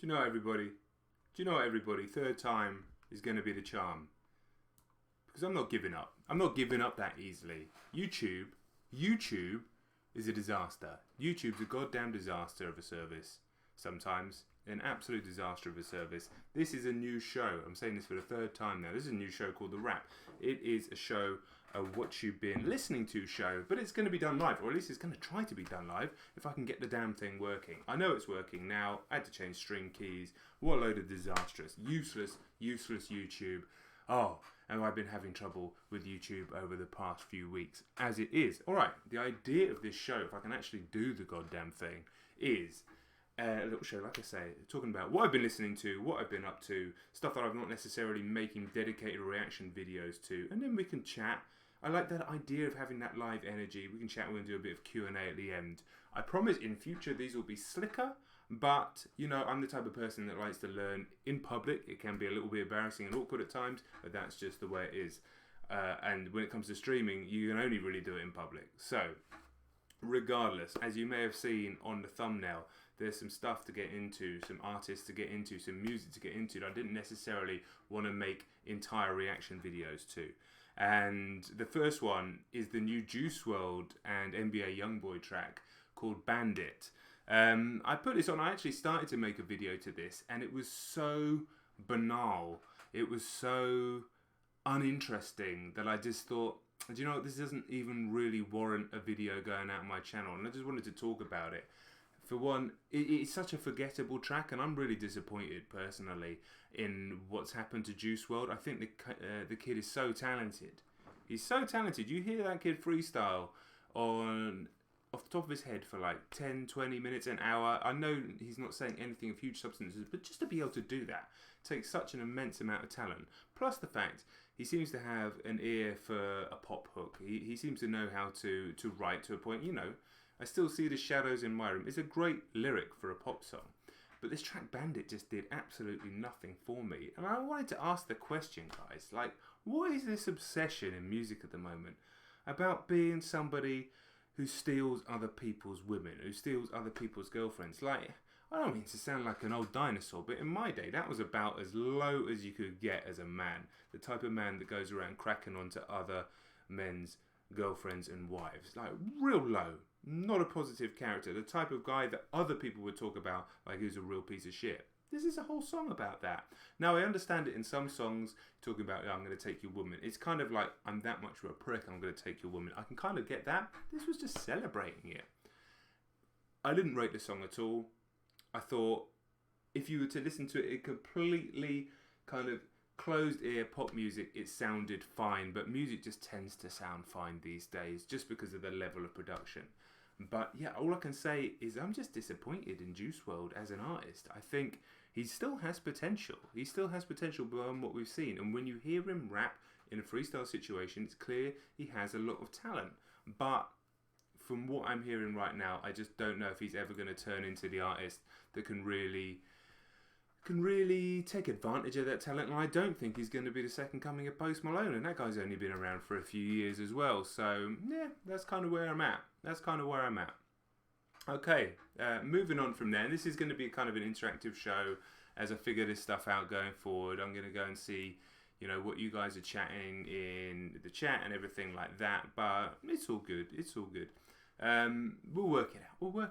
Do you know, everybody? Do you know, everybody? Third time is going to be the charm. Because I'm not giving up. I'm not giving up that easily. YouTube is a disaster. YouTube's a goddamn disaster of a service. Sometimes. An absolute disaster of a service. This is a new show. I'm saying this for the third time now. This is a new show called The Wrap. It is a show, a what you've been listening to show, but it's going to be done live, or at least it's going to try to be done live if I can get the damn thing working. I know it's working now. I had to change string keys. What a load of disastrous, useless YouTube. Oh, and I've been having trouble with YouTube over the past few weeks, as it is. Alright, the idea of this show, if I can actually do the goddamn thing, is a little show, like I say, talking about what I've been listening to, what I've been up to, stuff that I'm not necessarily making dedicated reaction videos to, and then we can chat. I like that idea of having that live energy. We can chat, we're going to do a bit of Q&A at the end. I promise in future these will be slicker, but, you know, I'm the type of person that likes to learn in public. It can be a little bit embarrassing and awkward at times, but that's just the way it is. And when it comes to streaming, you can only really do it in public. So, regardless, as you may have seen on the thumbnail, there's some stuff to get into, some artists to get into, some music to get into that I didn't necessarily want to make entire reaction videos to. And the first one is the new Juice WRLD and NBA Youngboy track called Bandit. I put this on, I actually started to make a video to this, and it was so banal, it was so uninteresting that I just thought, do you know what, this doesn't even really warrant a video going out on my channel, and I just wanted to talk about it. For one, it's such a forgettable track, and I'm really disappointed personally in what's happened to Juice WRLD. I think the kid is so talented. He's so talented. You hear that kid freestyle off the top of his head for like 10, 20 minutes, an hour. I know he's not saying anything of huge substances, but just to be able to do that takes such an immense amount of talent. Plus the fact he seems to have an ear for a pop hook. He seems to know how to write to a point, you know. I still see the shadows in my room. It's a great lyric for a pop song. But this track Bandit just did absolutely nothing for me. And I wanted to ask the question, guys, like, what is this obsession in music at the moment about being somebody who steals other people's women, who steals other people's girlfriends? Like, I don't mean to sound like an old dinosaur, but in my day, that was about as low as you could get as a man. The type of man that goes around cracking onto other men's girlfriends and wives. Like, real low. Not a positive character. The type of guy that other people would talk about like he was a real piece of shit. This is a whole song about that. Now, I understand it in some songs, talking about, I'm going to take your woman. It's kind of like, I'm that much of a prick, I'm going to take your woman. I can kind of get that. This was just celebrating it. I didn't rate the song at all. I thought, if you were to listen to it, completely kind of closed ear pop music, it sounded fine, but music just tends to sound fine these days just because of the level of production. But yeah, all I can say is I'm just disappointed in Juice WRLD as an artist. I think he still has potential. He still has potential beyond what we've seen. And when you hear him rap in a freestyle situation, it's clear he has a lot of talent. But from what I'm hearing right now, I just don't know if he's ever going to turn into the artist that can really take advantage of that talent. And I don't think he's going to be the second coming of Post Malone, and that guy's only been around for a few years as well. So yeah, that's kind of where I'm at. Okay, moving on from there. And this is going to be kind of an interactive show as I figure this stuff out going forward. I'm going to go and see, you know, what you guys are chatting in the chat and everything like that. But it's all good. We'll work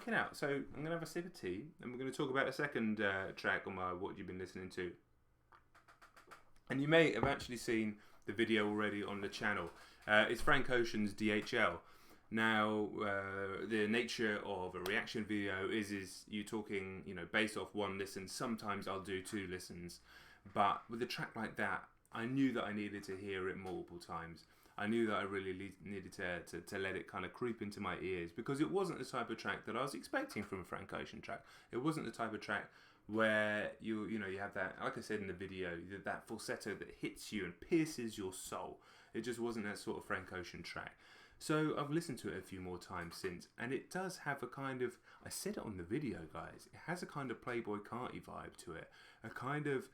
it out. So I'm going to have a sip of tea, and we're going to talk about a second track on my What You've Been Listening To. And you may have actually seen the video already on the channel. It's Frank Ocean's DHL. Now, the nature of a reaction video is you talking, you know, based off one listen. Sometimes I'll do 2 listens. But with a track like that, I knew that I needed to hear it multiple times. I knew that I really needed to let it kind of creep into my ears, because it wasn't the type of track that I was expecting from a Frank Ocean track. It wasn't the type of track where you have that, like I said in the video, that falsetto that hits you and pierces your soul. It just wasn't that sort of Frank Ocean track. So I've listened to it a few more times since, and it does have a kind of, I said it on the video, guys, it has a kind of Playboy Carti vibe to it. A kind of,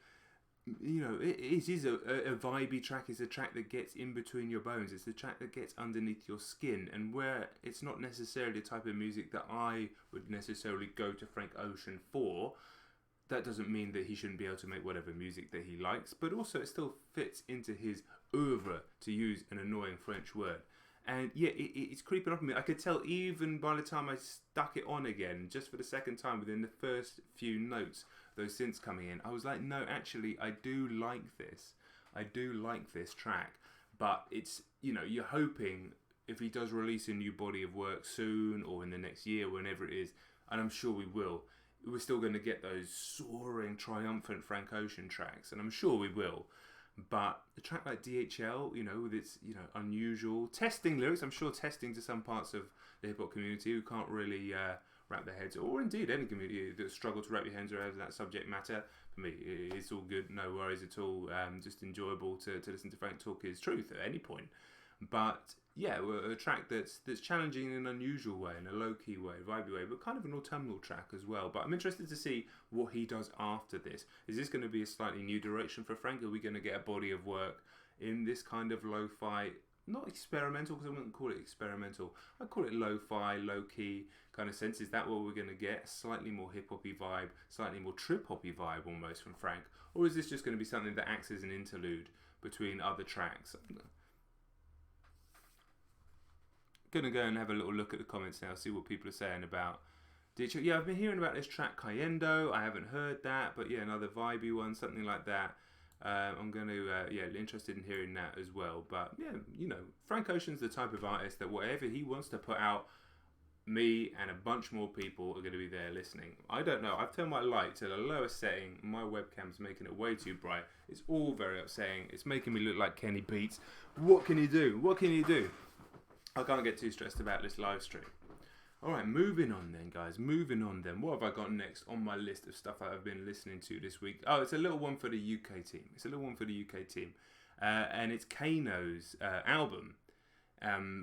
you know, it is a vibey track. It's a track that gets in between your bones. It's the track that gets underneath your skin, and where it's not necessarily the type of music that I would necessarily go to Frank Ocean for, that doesn't mean that he shouldn't be able to make whatever music that he likes, but also it still fits into his oeuvre, to use an annoying French word. And yeah, it's creeping up on me. I could tell even by the time I stuck it on again, just for the second time, within the first few notes, those synths coming in, I was like, no, actually, I do like this. I do like this track. But it's, you know, you're hoping if he does release a new body of work soon or in the next year, whenever it is, and I'm sure we will, we're still going to get those soaring, triumphant Frank Ocean tracks, and I'm sure we will. But a track like DHL, you know, with its, you know, unusual testing lyrics, I'm sure testing to some parts of the hip hop community who can't really wrap their heads, or indeed any community that struggle to wrap your hands around that subject matter. For me, it's all good, no worries at all. Just enjoyable to listen to Frank talk his truth at any point. But yeah, a track that's challenging in an unusual way, in a low-key way, vibey way, but kind of an autumnal track as well. But I'm interested to see what he does after this. Is this going to be a slightly new direction for Frank? Are we going to get a body of work in this kind of lo-fi, not experimental, because I wouldn't call it experimental, I'd call it lo-fi, low-key kind of sense? Is that what we're going to get? A slightly more hip-hoppy vibe, slightly more trip-hoppy vibe almost from Frank? Or is this just going to be something that acts as an interlude between other tracks? Gonna go and have a little look at the comments now, see what people are saying about DHL. Yeah, I've been hearing about this track Cayendo. I haven't heard that, but yeah, another vibey one, something like that. I'm going to, interested in hearing that as well. But yeah, you know, Frank Ocean's the type of artist that whatever he wants to put out, me and a bunch more people are going to be there listening. I don't know. I've turned my light to the lowest setting. My webcam's making it way too bright. It's all very upsetting. It's making me look like Kenny Beats. What can you do? What can you do? I can't get too stressed about this live stream. Alright, moving on then, guys. Moving on then. What have I got next on my list of stuff I've been listening to this week? Oh, it's a little one for the UK team. And it's Kano's album,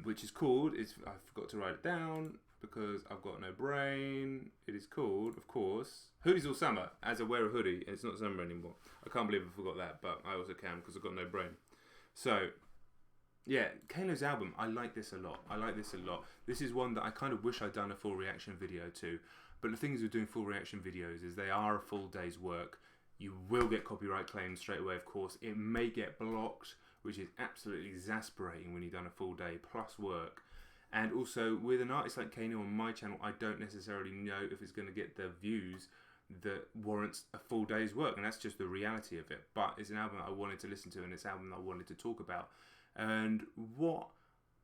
which is called, I forgot to write it down because I've got no brain. It is called, of course, Hoodies All Summer, as I wear a hoodie. It's not summer anymore. I can't believe I forgot that, but I also can because I've got no brain. So, yeah, Kano's album, I like this a lot. This is one that I kind of wish I'd done a full reaction video to. But the thing is with doing full reaction videos is they are a full day's work. You will get copyright claims straight away, of course. It may get blocked, which is absolutely exasperating when you've done a full day plus work. And also, with an artist like Kano on my channel, I don't necessarily know if it's going to get the views that warrants a full day's work. And that's just the reality of it. But it's an album that I wanted to listen to, and it's an album that I wanted to talk about. And what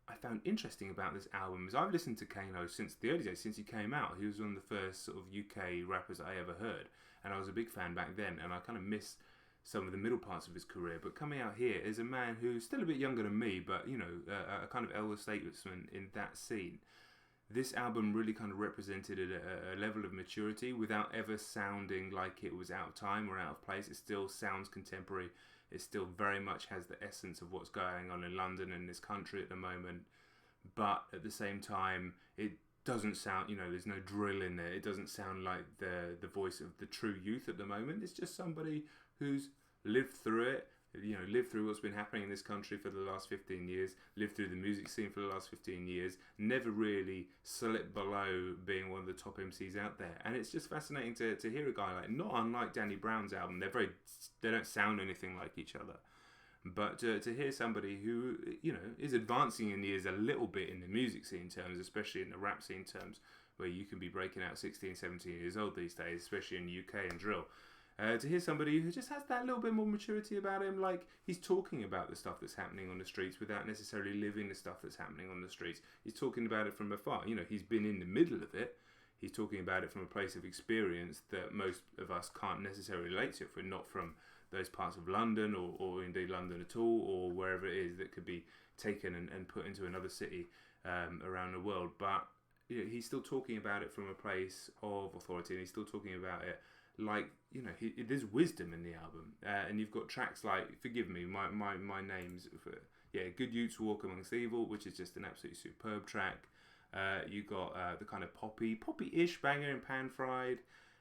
I found interesting about this album is I've listened to Kano since the early days, since he came out. He was one of the first sort of UK rappers that I ever heard, and I was a big fan back then, and I kind of missed some of the middle parts of his career. But coming out here is a man who's still a bit younger than me, but, you know, a kind of elder statesman in that scene. This album really kind of represented a level of maturity without ever sounding like it was out of time or out of place. It still sounds contemporary. It still very much has the essence of what's going on in London and this country at the moment. But at the same time, it doesn't sound, you know, there's no drill in there. It doesn't sound like the voice of the true youth at the moment. It's just somebody who's lived through it, you know, lived through what's been happening in this country for the last 15 years, lived through the music scene for the last 15 years, never really slipped below being one of the top MCs out there. And it's just fascinating to hear a guy like, not unlike Danny Brown's album, they don't sound anything like each other. But to hear somebody who, you know, is advancing in years a little bit in the music scene terms, especially in the rap scene terms, where you can be breaking out 16, 17 years old these days, especially in the UK and drill. To hear somebody who just has that little bit more maturity about him, like he's talking about the stuff that's happening on the streets without necessarily living the stuff that's happening on the streets. He's talking about it from afar. You know, he's been in the middle of it. He's talking about it from a place of experience that most of us can't necessarily relate to if we're not from those parts of London or indeed London at all, or wherever it is that could be taken and put into another city around the world. But you know, he's still talking about it from a place of authority, and he's still talking about it like, you know, there's wisdom in the album, and you've got tracks like, forgive me, my names, Good Youths Walk Amongst Evil, which is just an absolutely superb track. You got the kind of poppy-ish banger in Pan Fried,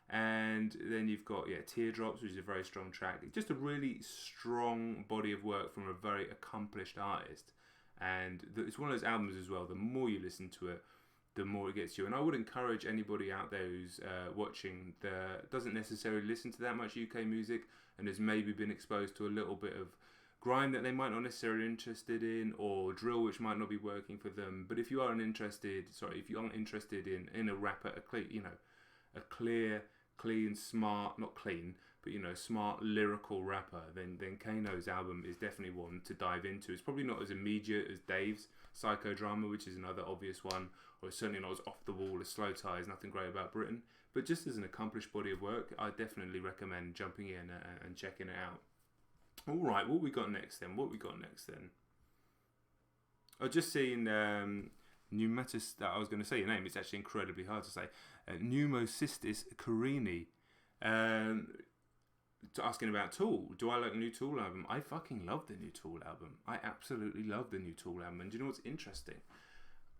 and then you've got Teardrops, which is a very strong track. Just a really strong body of work from a very accomplished artist, and it's one of those albums as well. The more you listen to it, the more it gets you. And I would encourage anybody out there who's watching that doesn't necessarily listen to that much UK music and has maybe been exposed to a little bit of grime that they might not necessarily be interested in, or drill which might not be working for them. But if you aren't interested in a rapper, a clear, clean, smart, not clean, but smart lyrical rapper, then Kano's album is definitely one to dive into. It's probably not as immediate as Dave's Psychodrama, which is another obvious one, or it's certainly not as off the wall as Slow Tie, Nothing Great About Britain. But just as an accomplished body of work, I definitely recommend jumping in and checking it out. All right, what we got next then? I've just seen Pneumatis. I was going to say your name. It's actually incredibly hard to say. Pneumocystis Carini. Asking about Tool. Do I like the new Tool album? I fucking love the new Tool album. I absolutely love the new Tool album. And do you know what's interesting?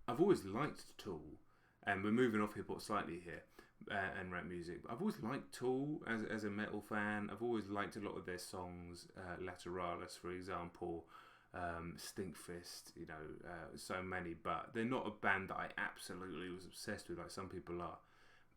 I've always liked Tool, and we're moving off hip hop slightly here and rap music. But I've always liked Tool as a metal fan. I've always liked a lot of their songs. Lateralis, for example. Stinkfist, so many. But they're not a band that I absolutely was obsessed with like some people are.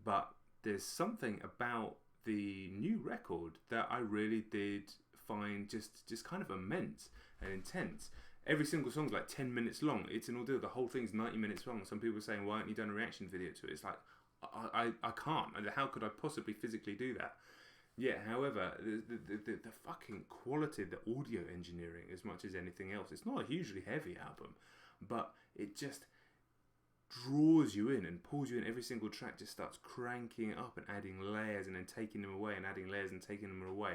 But there's something about the new record that I really did find just kind of immense and intense. Every single song's like 10 minutes long. It's an ordeal. The whole thing's 90 minutes long. Some people are saying, why haven't you done a reaction video to it? It's like, I can't. How could I possibly physically do that? Yeah, however, the fucking quality of the audio engineering, as much as anything else, it's not a hugely heavy album, but it just draws you in and pulls you in. Every single track just starts cranking it up and adding layers and then taking them away and adding layers and taking them away.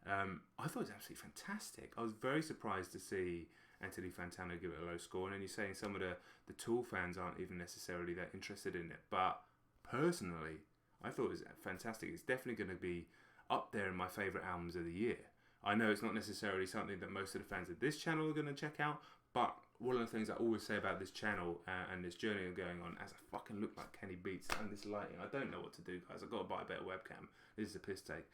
I thought it was absolutely fantastic. I was very surprised to see Anthony Fantano give it a low score, and then you're saying some of the Tool fans aren't even necessarily that interested in it. But personally, I thought it was fantastic. It's definitely going to be up there in my favourite albums of the year. I know it's not necessarily something that most of the fans of this channel are going to check out, but one of the things I always say about this channel and this journey I'm going on, as I fucking look like Kenny Beats and this lighting, I don't know what to do, guys. I've got to buy a better webcam. This is a piss take.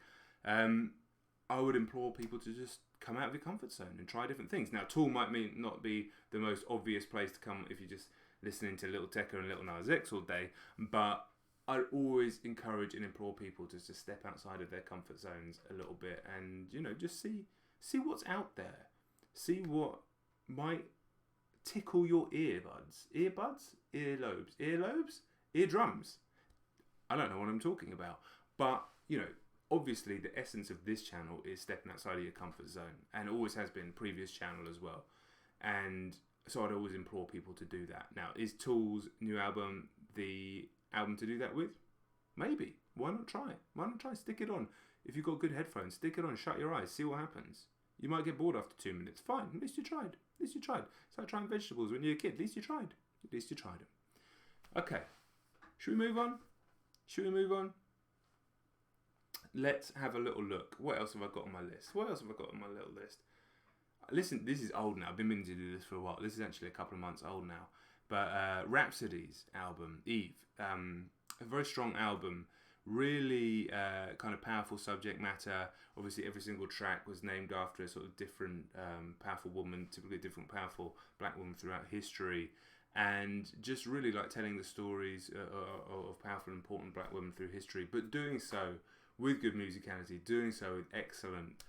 I would implore people to just come out of your comfort zone and try different things. Now, Tool might not be the most obvious place to come if you're just listening to Little Tecca and Little Nas X all day, but I always encourage and implore people to just step outside of their comfort zones a little bit and, just see what's out there. See what might tickle your earbuds. Earbuds? Earlobes. Earlobes? Eardrums. I don't know what I'm talking about. But, obviously the essence of this channel is stepping outside of your comfort zone, and always has been, previous channel as well. And so I'd always implore people to do that. Now, is Tool's new album the album to do that with? Maybe. Why not try it? Why not try? Stick it on. If you've got good headphones, stick it on, shut your eyes, see what happens. You might get bored after 2 minutes. Fine, at least you tried. At least you tried. It's like trying vegetables when you're a kid. At least you tried. At least you tried them. Okay. Should we move on? Let's have a little look. What else have I got on my list? Listen, this is old now. I've been meaning to do this for a while. This is actually a couple of months old now. But Rhapsody's album, Eve. A very strong album. Really kind of powerful subject matter. Obviously, every single track was named after a sort of different powerful woman, typically a different powerful black woman throughout history. And just really like telling the stories of powerful and important black women through history, but doing so with good musicality, doing so with excellent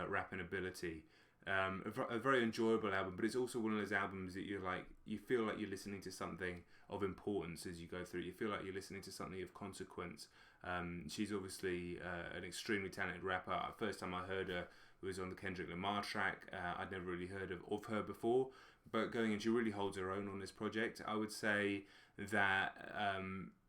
rapping ability. A very enjoyable album, but it's also one of those albums that you feel like you're listening to something of importance as you go through it. You feel like you're listening to something of consequence. She's obviously an extremely talented rapper. First time I heard her was on the Kendrick Lamar track. I'd never really heard of her before, but going in, she really holds her own on this project. I would say that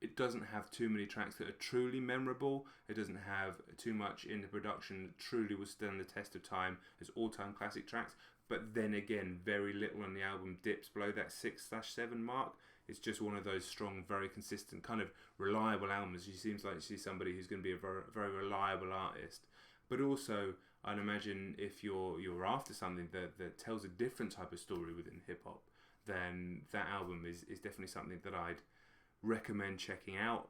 it doesn't have too many tracks that are truly memorable. It doesn't have too much in the production that truly will stand the test of time as all-time classic tracks. But then again, very little on the album dips below that 6/7 mark. It's just one of those strong, very consistent, kind of reliable albums. She seems like she's somebody who's going to be a very, very reliable artist. But also, I'd imagine if you're after something that tells a different type of story within hip-hop, then that album is definitely something that I'd recommend checking out.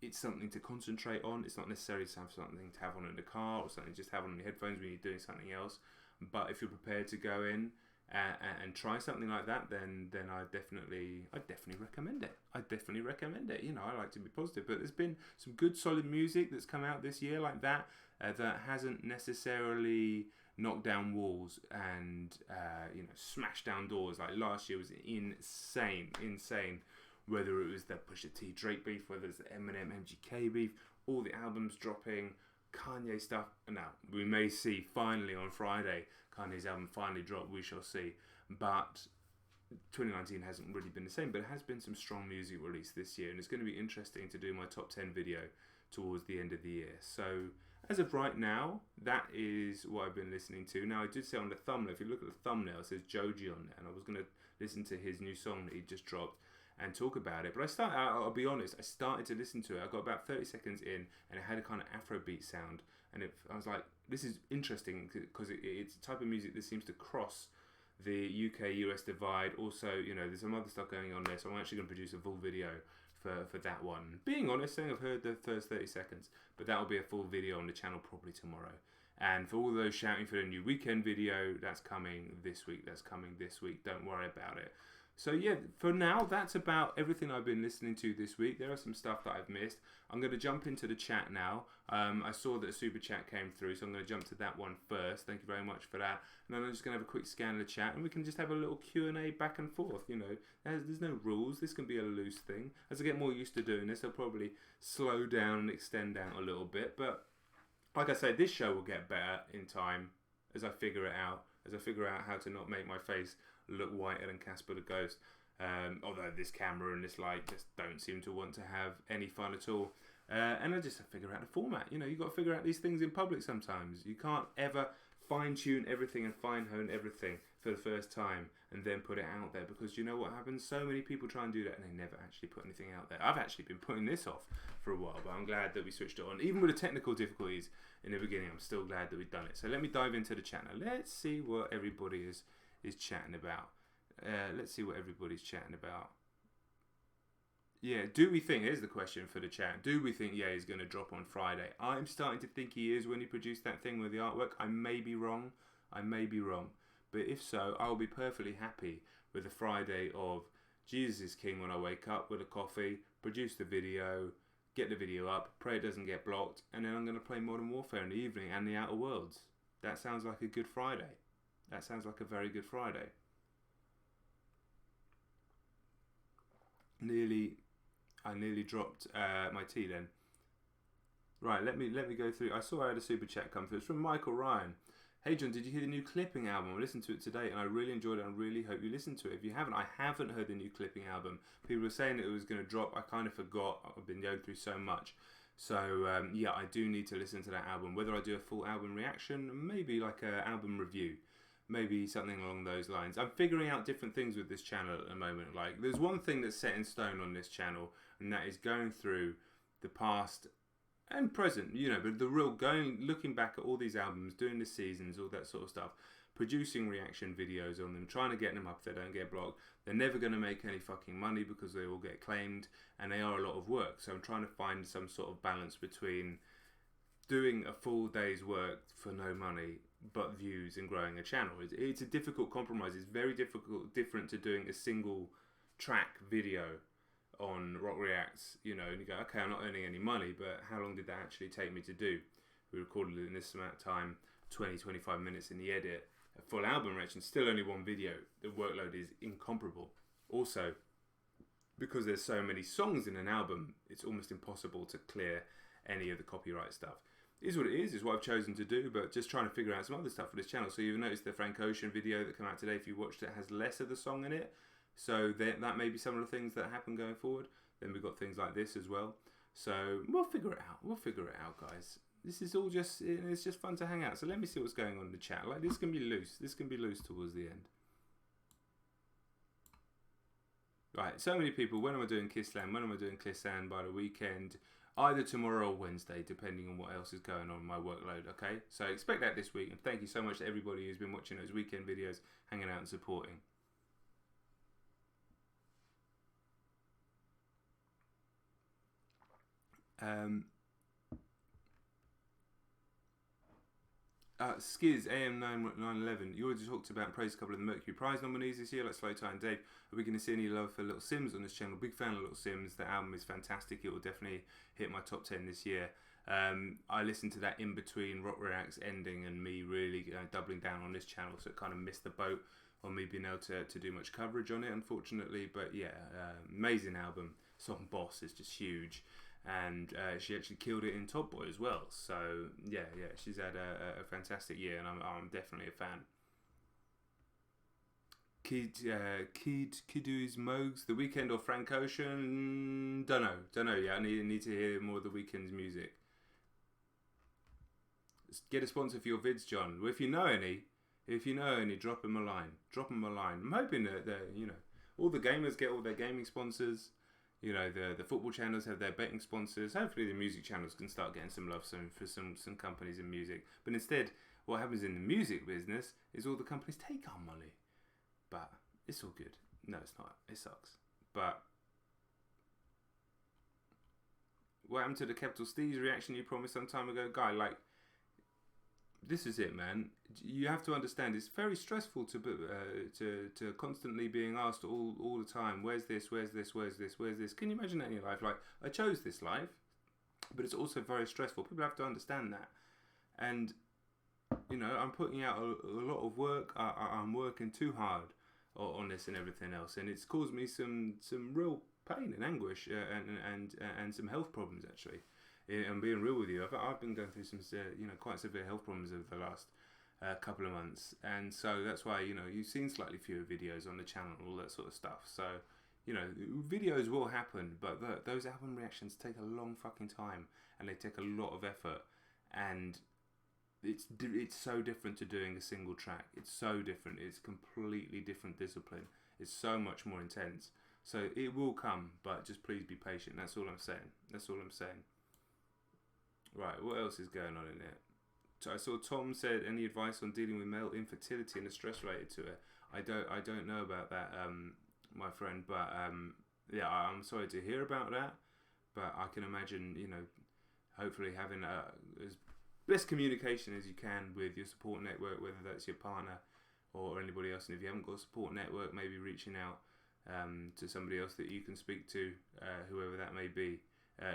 It's something to concentrate on. It's not necessarily something to have on in the car or something just have on your headphones when you're doing something else. But if you're prepared to go in, and try something like that, then I definitely recommend it. You know, I like to be positive, but there's been some good solid music that's come out this year like that that hasn't necessarily knocked down walls and you know, smashed down doors. Like last year was insane. Whether it was the Pusha T Drake beef, whether it's the Eminem MGK beef, all the albums dropping, Kanye stuff. Now we may see finally on Friday Kanye's album finally dropped. We shall see. But 2019 hasn't really been the same, but it has been some strong music released this year, and it's going to be interesting to do my top 10 video towards the end of the year. So as of right now, that is what I've been listening to. Now I did say on the thumbnail, if you look at the thumbnail, it says Joji on there, and I was going to listen to his new song that he just dropped and talk about it. But I'll be honest, I started to listen to it. I got about 30 seconds in, and it had a kind of Afrobeat sound, and I was like, this is interesting because it's a type of music that seems to cross the UK-US divide. Also, you know, there's some other stuff going on there, so I'm actually going to produce a full video for that one. Being honest, saying I've heard the first 30 seconds, but that will be a full video on the channel probably tomorrow. And for all those shouting for the new weekend video, that's coming this week. Don't worry about it. So yeah, for now, that's about everything I've been listening to this week. There are some stuff that I've missed. I'm going to jump into the chat now. I saw that a super chat came through, so I'm going to jump to that one first. Thank you very much for that. And then I'm just going to have a quick scan of the chat, and we can just have a little Q&A back and forth. You know, there's no rules. This can be a loose thing. As I get more used to doing this, I'll probably slow down and extend out a little bit. But like I say, this show will get better in time as I figure it out. As I figure out how to not make my face look whiter than Casper the Ghost. Although this camera and this light just don't seem to want to have any fun at all. And I just figure out the format. You know, you've got to figure out these things in public sometimes. You can't ever fine-tune everything and fine-hone everything for the first time and then put it out there, because you know what happens? So many people try and do that and they never actually put anything out there. I've actually been putting this off for a while, but I'm glad that we switched it on. Even with the technical difficulties in the beginning, I'm still glad that we've done it. So let me dive into the chat now. Let's see what everybody is chatting about. Let's see what everybody's chatting about. Yeah, do we think, here's the question for the chat, do we think he's going to drop on Friday? I'm starting to think he is when he produced that thing with the artwork. I may be wrong. But if so, I'll be perfectly happy with a Friday of Jesus is King when I wake up with a coffee, produce the video, get the video up, pray it doesn't get blocked, and then I'm going to play Modern Warfare in the evening and the Outer Worlds. That sounds like a good Friday. That sounds like a very good Friday. I nearly dropped my tea then. Right, let me go through. I saw I had a super chat come through. It's from Michael Ryan. Hey John, did you hear the new Clipping album? I listened to it today and I really enjoyed it. I really hope you listened to it. If you haven't, I haven't heard the new Clipping album. People were saying that it was going to drop. I kind of forgot. I've been going through so much. So yeah, I do need to listen to that album. Whether I do a full album reaction, maybe like an album review. Maybe something along those lines. I'm figuring out different things with this channel at the moment. Like, there's one thing that's set in stone on this channel, and that is going through the past and present, you know, but looking back at all these albums, doing the seasons, all that sort of stuff, producing reaction videos on them, trying to get them up if they don't get blocked. They're never going to make any fucking money because they all get claimed, and they are a lot of work. So I'm trying to find some sort of balance between doing a full day's work for no money but views and growing a channel. It's a difficult compromise. It's very different to doing a single track video on Rock Reacts, you know, and you go, okay, I'm not earning any money, but how long did that actually take me to do? We recorded it in this amount of time, 20-25 minutes in the edit. A full album reaction, still only one video. The workload is incomparable. Also, because there's so many songs in an album, it's almost impossible to clear any of the copyright stuff. It is what it is what I've chosen to do, but just trying to figure out some other stuff for this channel. So you'll notice the Frank Ocean video that came out today, if you watched it, has less of the song in it. So that may be some of the things that happen going forward. Then we've got things like this as well. So we'll figure it out. We'll figure it out, guys. This is all just, it's just fun to hang out. So let me see what's going on in the chat. Like, this can be loose. This can be loose towards the end. Right, so many people. When am I doing Kissland? When am I doing Kissland by the weekend? Either tomorrow or Wednesday, depending on what else is going on in my workload, okay? So expect that this week. And thank you so much to everybody who's been watching those weekend videos, hanging out and supporting. Skiz AM911. You already talked about praise a couple of the Mercury Prize nominees this year, like Slow Tie and Dave. Are we going to see any love for Little Sims on this channel? Big fan of Little Sims. The album is fantastic. It will definitely hit my top 10 this year. I listened to that in between Rock React's ending and me really doubling down on this channel, so it kind of missed the boat on me being able to do much coverage on it, unfortunately. But yeah, amazing album. Song Boss is just huge. And she actually killed it in Top Boy as well. So yeah, she's had a fantastic year, and I'm definitely a fan. Kiddu's Mogs, The Weeknd or Frank Ocean? Don't know. Yeah, I need to hear more of The Weeknd's music. Get a sponsor for your vids, John. Well, if you know any, drop them a line. I'm hoping that all the gamers get all their gaming sponsors. You know, the football channels have their betting sponsors. Hopefully the music channels can start getting some love soon for some companies in music. But instead, what happens in the music business is all the companies take our money. But it's all good. No, it's not. It sucks. But what happened to the Capital Steez reaction you promised some time ago? Guy, like, this is it, man. You have to understand, it's very stressful to constantly being asked all the time, where's this? Can you imagine that in your life? Like, I chose this life, but it's also very stressful. People have to understand that. And, you know, I'm putting out a lot of work. I'm working too hard on this and everything else. And it's caused me some real pain and anguish and some health problems, actually. I'm being real with you. I've been going through some quite severe health problems over the last couple of months, and so that's why you've seen slightly fewer videos on the channel and all that sort of stuff. So videos will happen, but those album reactions take a long fucking time, and they take a lot of effort, and it's so different to doing a single track. It's so different. It's completely different discipline. It's so much more intense. So it will come, but just please be patient. That's all I'm saying. Right, what else is going on in there? So I saw Tom said, any advice on dealing with male infertility and the stress related to it? I don't know about that, my friend, but yeah, I'm sorry to hear about that. But I can imagine, hopefully having as best communication as you can with your support network, whether that's your partner or anybody else. And if you haven't got a support network, maybe reaching out to somebody else that you can speak to, whoever that may be.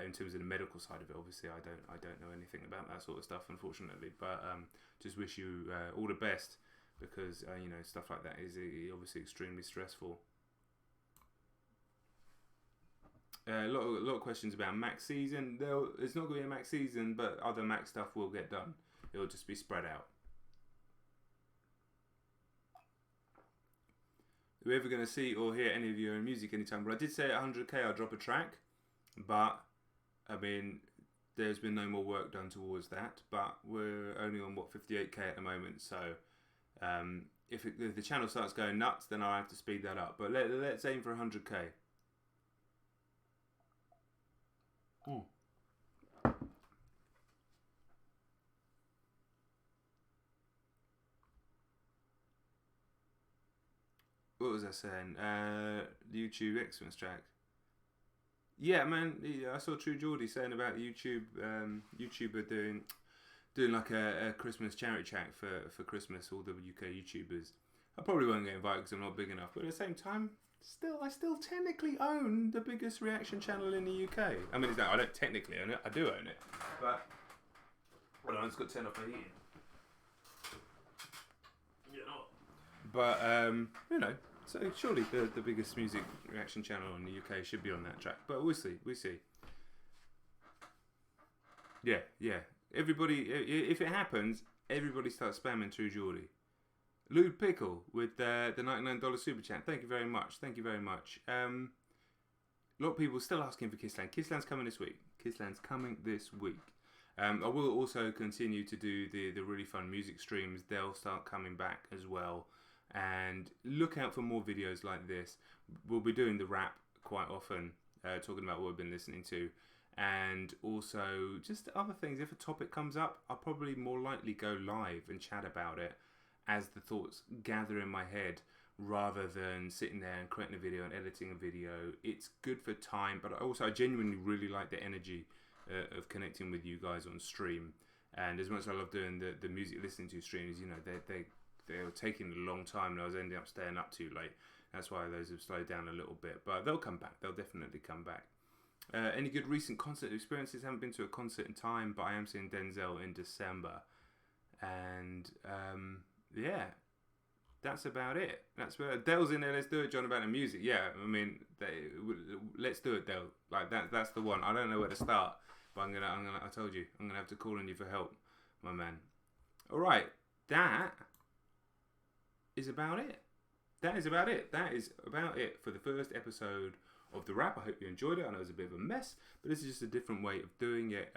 In terms of the medical side of it, obviously I don't know anything about that sort of stuff, unfortunately, but just wish you all the best, because stuff like that is obviously extremely stressful. A lot of questions about Mac season. It's not going to be a Mac season, but other Mac stuff will get done. It'll just be spread out. Are we ever going to see or hear any of your own music anytime? Well, I did say at 100k I'll drop a track, but I mean, there's been no more work done towards that, but we're only on 58k at the moment. So if the channel starts going nuts, then I'll have to speed that up. But let's aim for 100k. What was I saying? The YouTube Xmas track. Yeah, man. I saw True Geordie saying about the YouTuber doing like a Christmas charity track for Christmas. All the UK YouTubers. I probably won't get invited because I'm not big enough. But at the same time, I still technically own the biggest reaction channel in the UK. I mean, I don't technically own it. I do own it, but I just got to turn off my heating. But so surely the biggest music reaction channel in the UK should be on that track. But we'll see. Yeah. Everybody, if it happens, everybody starts spamming True Geordie. Lewd Pickle with the $99 super chat. Thank you very much. A lot of people still asking for Kissland. Kissland's coming this week. I will also continue to do the really fun music streams. They'll start coming back as well. And look out for more videos like this. We'll be doing the rap quite often, talking about what we've been listening to, and also just other things. If a topic comes up, I'll probably more likely go live and chat about it as the thoughts gather in my head, rather than sitting there and creating a video and editing a video. It's good for time, but also I genuinely really like the energy of connecting with you guys on stream. And as much as I love doing the music listening to streams, you know, they were taking a long time, and I was ending up staying up too late. That's why those have slowed down a little bit, but they'll come back. They'll definitely come back. Any good recent concert experiences? Haven't been to a concert in time, but I am seeing Denzel in December, and yeah, that's about it. That's where Dell's in there. Let's do it, John, about the music. Yeah, I mean, let's do it, Dell. Like that's the one. I don't know where to start, but I'm gonna. I told you, I'm gonna have to call on you for help, my man. All right, that is about it. That is about it. That is about it for the first episode of The Wrap. I hope you enjoyed it. I know it was a bit of a mess, but this is just a different way of doing it.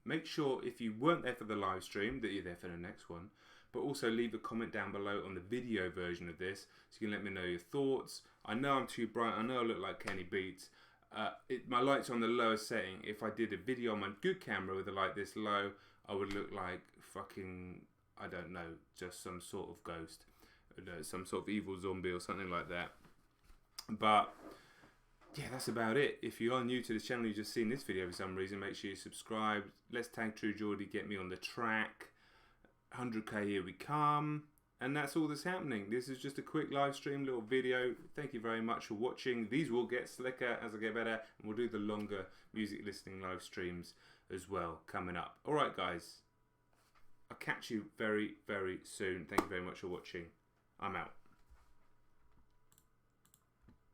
Make sure if you weren't there for the live stream that you're there for the next one, but also leave a comment down below on the video version of this so you can let me know your thoughts. I know I'm too bright. I know I look like Kenny Beats. My light's on the lowest setting. If I did a video on my good camera with a light this low, I would look like fucking, I don't know, just some sort of ghost. Some sort of evil zombie or something like that. But yeah, that's about it. If you are new to this channel, you've just seen this video for some reason, make sure you subscribe. Let's tag True Geordie, get me on the track. 100k, here we come. And that's all that's happening. This is just a quick live stream, little video. Thank you very much for watching. These will get slicker as I get better, and we'll do the longer music listening live streams as well coming up. All right, guys. I'll catch you very, very soon. Thank you very much for watching. I'm out.